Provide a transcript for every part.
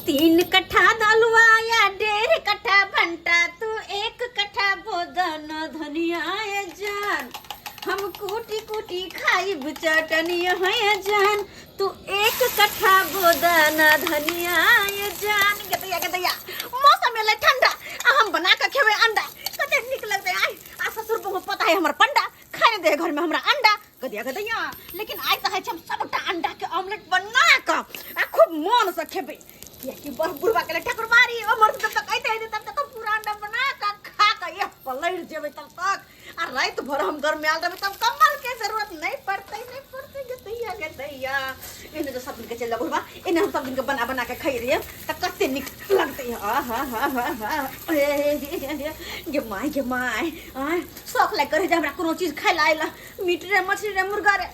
3 कट्ठा दलुआ या 1.5 कट्ठा भंटा तू 1 कट्ठा बोदन धनिया ये जान हम कूटी कूटी खाइब चटनी है जान तू 1 कट्ठा बोदन धनिया ये जान गदैया मौसम में ठंडा हम बना के खेबे अंडा कते निक लगते आई आ ससुर बहु पता है हमर पंडा खाने दे घर में हमरा अंडा गदैया लेकिन आई कहे हम सबटा अंडा के ऑमलेट बना के खूब मन से खेबे कि बुढ़वा के ठकुरबारी उमर तब तक कहते हैं तब तक पूरा अंडा बना के खा के ये पलट जेबे तब तक और रात भर हम घर में आ जाबे तब कमल के जरूरत नहीं पड़ते गदैया इन्हें तो सब दिन के चल जा बुढ़वा इन्हें हम सब दिन के बना के खाई रही त कते निक लगते है गे माय शौक लाग करे हमरा कोनो चीज खाइ लाइला मीट रे मछली रे मुर्गा रे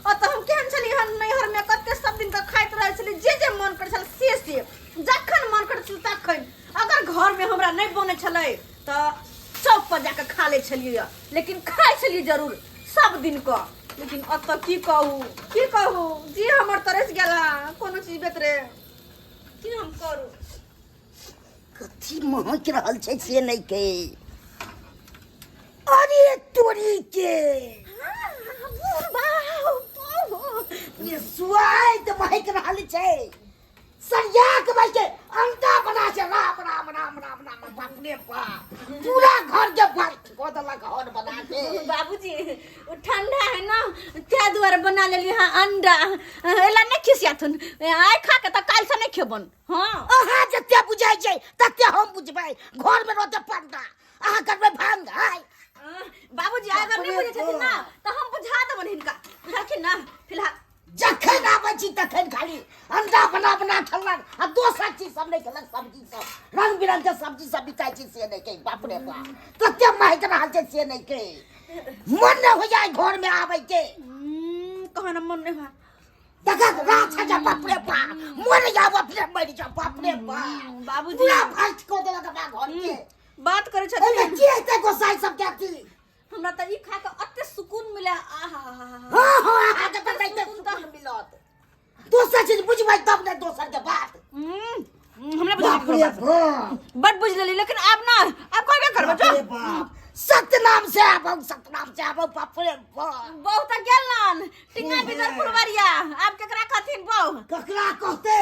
और तो हम केहन छली हम नैहर में कते सब दिन का खाइत रहे छली जे मन करे छल से जखन मन करे छल तखन अगर घर में हमरा नहीं बने छले त चौक पर जाके खा ले छलिए लेकिन खाइ छलिए जरूर सब दिन का लेकिन अब तो की कहू जी हमर तरस गेला कोनो चीज बेतरे की हम करू कथी महक रहल छै से नहीं के अरे तोरी के ये सुआई तो महक रहल छै सरिया के भाई के अंडा बना छै राम राम राम राम राम बाप रे बाप पूरा घर के भर कोदला घर बना के बाबूजी वो ठंडा है ना त्या द्वारा बना लेली हां अंडा एला नहीं खिसियाथुन आइ खा के त काल से नहीं खेबन हां अहा जते बुझाइ छै तते हम बुझबै घर में रहते पंडा अहा करबै भांग है बाबूजी अगर नहीं बुझे छथिन ना त हम बुझा देबन हिनका बुझलखिन ना फिलहाल जखन आबै छी तखन खाली अंडा बना खेलक आ दोसर चीज सब नहीं खेलक सब्जी सब रंग बिरंग के सब्जी सब बिकाइ छै से नहीं के बाप रे बाप कते महक रहल छै से नहीं के मन न हो जाए घर में आबै के कहना मन नहीं हुआ तका रात है बाप रे बाप मन जाव फिर मर जा बाप रे बाप बाबूजी पूरा फास्ट को देलक अपना घर के बात करे ए छथिन की एते गोसाई सब के की हमरा त ई खा के अत्ते सुकून मिले आहा हां हां आहा के पता है सुकून मिलत दोसर चीज बुझबै तब ने दोसर के बात हमरा बाप रे बाप बड़ बुझ लेली लेकिन अब ना अब कहबे करबो जो सतनाम से आबो बाप रे बाप बहु त गेलन टिंगा बिदर फुलवरिया अब केकरा कहथिन बहु ककरा कहते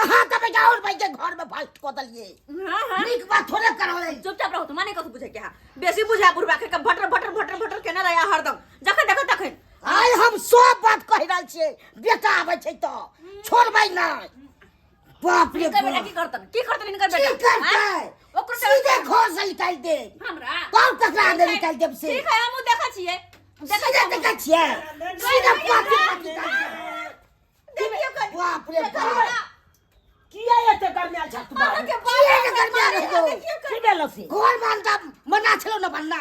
अहा तब जाओर भाई के घर में फास्ट को दलिए हां नीक बात थोड़े करले चुपचाप रहो त माने कथु बुझे के बेसी बुझा बुढ़वा के भटर केना रहया हरदम जखन देखो तखन आइ हम सब बात कहि रहल छियै बेटा आबै छै त छोड़बै ना बाप रे बेटा की करतन इनकर बेटा की करतै ओकर सीधे घर से निकाल दे हमरा कौन ककरा दे निकाल देब से ठीक है हम देखा छियै देखै छियै सीधे पाटी देखियो कर बाप रे बाप किया एते करने आल छत बाबू के किया के करने आल हो की बेलसी घर में अंडा बना छलो न बनना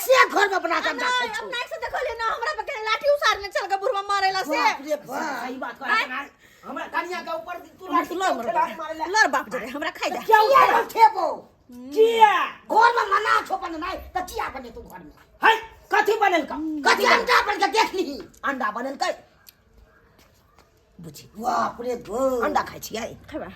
से घर में बना के अंडा खाइ अब छौ नहीं से देखलिए ना हमरा पे के लाठी उसारने चल के बुढ़वा मारेला से बाप रे बाप सही बात कहै ना हमरा कन्या के ऊपर तू लाठी लर बाप जरे हमरा खाइ जा किया रखेबो किया घर में मना छो बन नहीं त किया बने तू घर में है कथी बनल का कथी अंडा बन के देख ली अंडा बनल का बुझी बाप रे बाप अंडा खाइ छियै खबा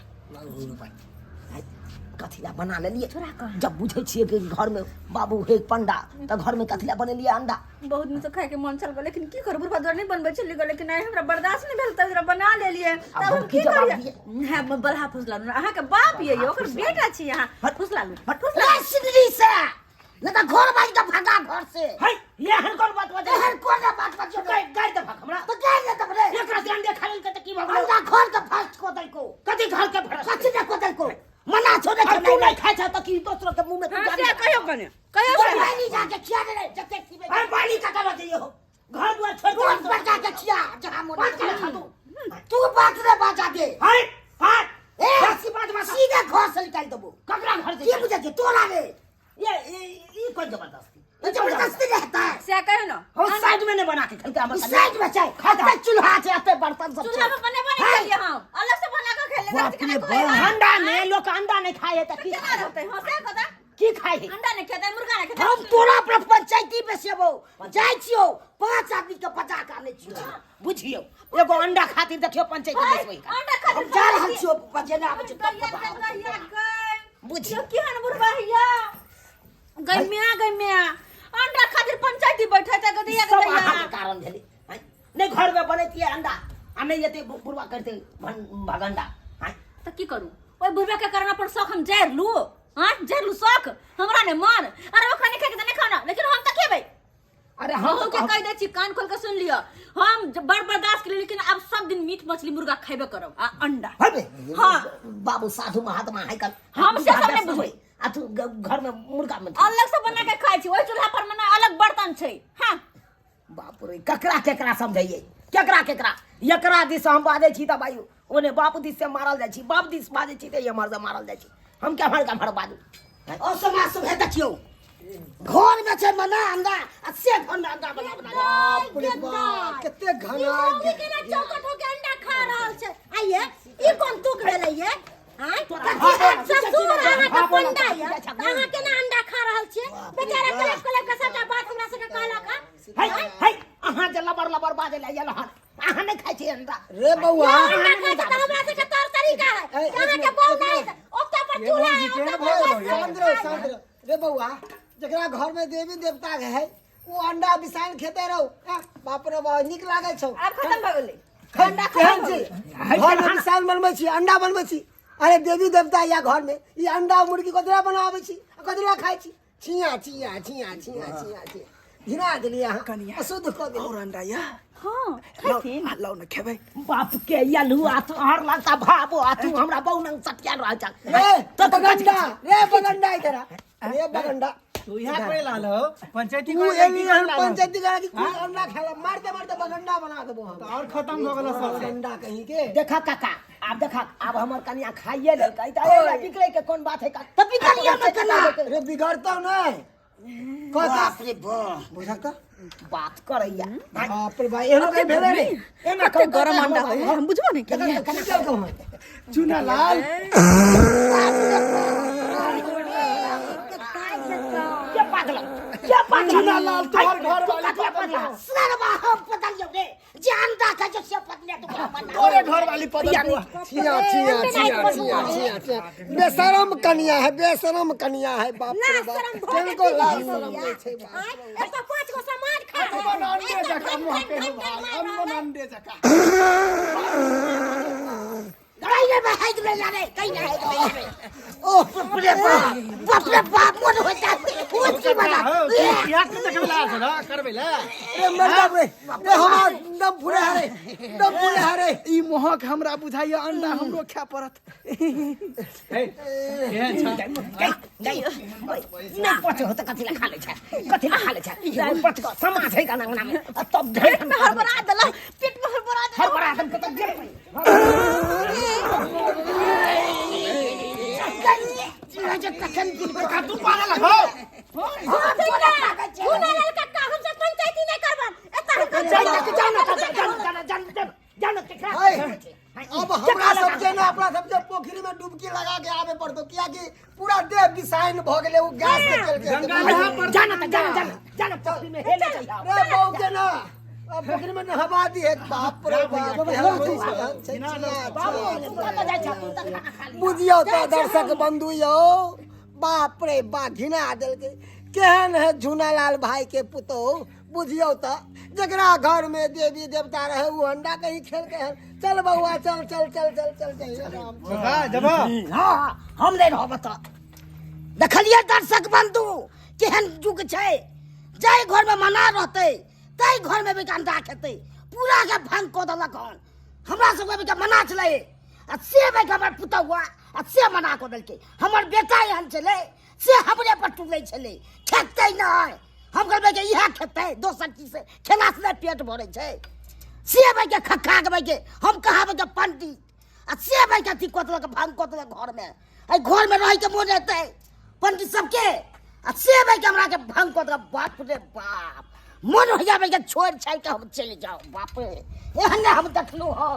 कथीला बना लेलिए छोरा का जब बुझे छियै कि घर में बाबू है पंडा त घर में कथीला बनेलिए अंडा बहुत दिन से खाए के मन चल गए लेकिन की कर बुढ़वा द्वार नहीं बनबे चली गए लेकिन नहीं हमरा बर्दाश्त नहीं भेल त जरा बना लेलिए तब हम की करिए है बलहा फुसला अहाँ के बाप ये ओकर बेटा छी अहाँ फुसला रे सिगरी से न त घर बाई के भागा घर से है ये हर कोन बात बजे हर कोन बात बच्चो गाय गाय त भाग हमरा तो गाय ले तब रे एकरा से अंडे खा लेल के त की भगलो अंडा घर के फास्ट को दल को कथी घर के फरस कथी ने को दल को मना छोड़े के तू नहीं खाइ छ त की दोसरो के मुंह में तू हां डाल से कहियो कने कहियो तो पानी जाके खिया दे रे जते खिबे हर पानी का कर दियो हो घर दुआर छोड़ रोज बचा के खिया जहां मोना के खा तू बात रे बाजा दे है हां ए बसी बात बता सीधे घर से निकाल देबो ककरा घर की बुझे के तोरा रे ये कोई जबरदस्ती जबरदस्ती रहता है से कहियो ना हो साइड में नहीं बना के खेलते हम साइड में चाहे खाता चूल्हा से आते बर्तन सब चूल्हा पे बने खेलिए हम अलग से बना के खेल बाप रे लेंगे बाप। अंडा नहीं लोग अंडा नहीं खाए त की केना रहते हां से कदा की खाई है अंडा नहीं खाता मुर्गा नहीं खाता हम तोरा पर पंचायती में सेबो जाय छियो 5 आदमी के बचा के आने छियो बुझियो एगो अंडा खातिर देखियो पंचायती में सेबो अंडा खाता हम जा रहल छियो बजेना आबै छै बुझियो की हन मुर्गा हिया गैमिया अंडा खातिर पंचायती बैठे त गदिया सब गदिया अहाँ के कारण भेलै नहीं घर में बनैतिए अंडा आ नहीं एते बुढ़वा करते भगंडा त की करू ओइ बुढ़बा के कारण अपन शौक हम जैर लू हां जैर लू शौक हमरा ने मन अरे ओखरा नहीं खाए के त नहीं खाना लेकिन हम त खेबै अरे हम के कह दे छी कान खोल के सुन लियो हम बड़ बर्दाश्त कर लेकिन अब सब दिन मीट मछली मुर्गा खाइबे करब आ अंडा हां बाबू साधु महात्मा है कल हम से सब नहीं बुझबै आ तू घर में मुर्गा में अलग से बना के खाइ छी ओइ चूल्हा पर में अलग बर्तन छै हां बाप रे ककरा केकरा समझाइए केकरा एकरा दिस हम बाजै छी त भाई ओने बाप दिस से मारल जाइ छी बाप दिस बाजै छी त ये मर से मारल जाइ छी हम केम्हर बाजू ओ समाज सब है देखियो घर में छै मना अंडा आ से घर में अंडा बना बाप रे बाप कते घना केना चौकट होके अंडा खा रहल छै आइए ई कोन तुक भेलै ये हां ससुर अहाँ के पंडा ये अहाँ केना अंडा खा रहल छियै बेचारा कलेब के सबटा बात हमरा से कहला का है अहाँ जे लबर बाजे ला येला अहाँ नहीं खाइ छी अंडा रे बौआ अंडा खाइ छै त हमरा से के तौर तरीका है अहाँ के बोल नहीं ओत्ता पर चूल्हा शांत रे बौआ जकरा घर में देवी देवता है वो अंडा बिसाइन खेते रहो बाप रे बाप निक लागे छौ अब खत्म भ गेलै अंडा केहन छी घर में बिसाइन बनबै छी अंडा बनबै छी अरे देवी देवता या घर में ये अंडा मुर्गी कतरा बनाबै छी कतरा खाइ छी छिया घिना देलिए अहाँ कनिया अशुद्ध क दे और अंडा या हां खाइथिन लो न खेबै बाप के यलु आ तू हर लगता भाबो आ तू हमरा बहुनंग सटिया रह जा तो बगंडा इधर रे बगंडा तू यहाँ करे लालो पंचायती तू एली पंचायती करा कि कोई अंडा खेला मारते बगंडा बना देबो हम और खत्म हो गेल सब अंडा कहीं के देखा काका आप देखा अब हमर कनिया खाइए ले कहता बिगड़े के कौन बात है का तब बिगड़िए न कना रे बिगड़ता नहीं बाप रे बाप बुझाता बात करैया बाप रे भाई एनो के भेले रे एना कते गरम अंडा है हम बुझबो नहीं कना चुना लाल क्या पागल चुना लाल तोहर घर वाली सरवा हम पतलियो रे जानता का जो से पतले तो तोरे घर वाली पदल छिया बेशरम कन्या है बाप रे बाप केनको लाल शरम नहीं छै ए तो 5 गो सामान खा हम अंडे जका मुंह के भाई हम अंडे जका गड़ाई रे भाई दे ला रे कहीं नहीं है ओ बाप रे बाप मोर हो जा वो की बना या के देखला छ ना करबेला रे मरदा रे हमरा दम फुरे हरे ई मोहक हमरा बुझाइया अंडा हमरो खा पड़त केहन छ नहीं पचे होता कथी खा ले छै ई पच को समाज है का अंगना में तब पेट में हड़बड़ा देला पेट में हड़बड़ा दम को तक तू पागल हो अब हमरा सबके ना अपना सबके पोखरी में डुबकी लगा के आवे पड़तो किया कि पूरा देह बिसाइन भ गेले उ गैस में चल के जाना पोखरी में हेले चल रे बहू के ना अब पोखरी में नहवा दी है बाप रे बाप बुझियो तो दर्शक बंधु यो बाप रे बा घिना देल के केहन है झूनालाल भाई के पुतो बुझियो तो जकरा घर में देवी देवता रहे वो अंडा कहीं खेल के चल बउआ चल जब हां हम ले रहब त देखलिए दर्शक बंधु केहन जुग छै जाय घर में मना रहते तई घर में भी अंडा खेते पूरा के भंग को देलक हन हमरा सब के मना चले आ से भाई हमर पुता हुआ आ से मना को देलके हमर बेटा एहन चले से हमरे पर टूले चले खेते नहीं हम कहबे के इहा खेते दोसर चीज से खेला से पेट भरे छै से भाई के खखा के भाई के हम कहाबे के पंडित आ से भाई के अथी कोतलक भांग कोतलक घर में ए घर में रह के मोन रहते पंडित सबके आ से भाई के हमरा के भांग कोतलक बाप रे बाप मन हो जाबे के छोड़ छाड़ के हम चले जाओ बाप रे एहन हम देखलू है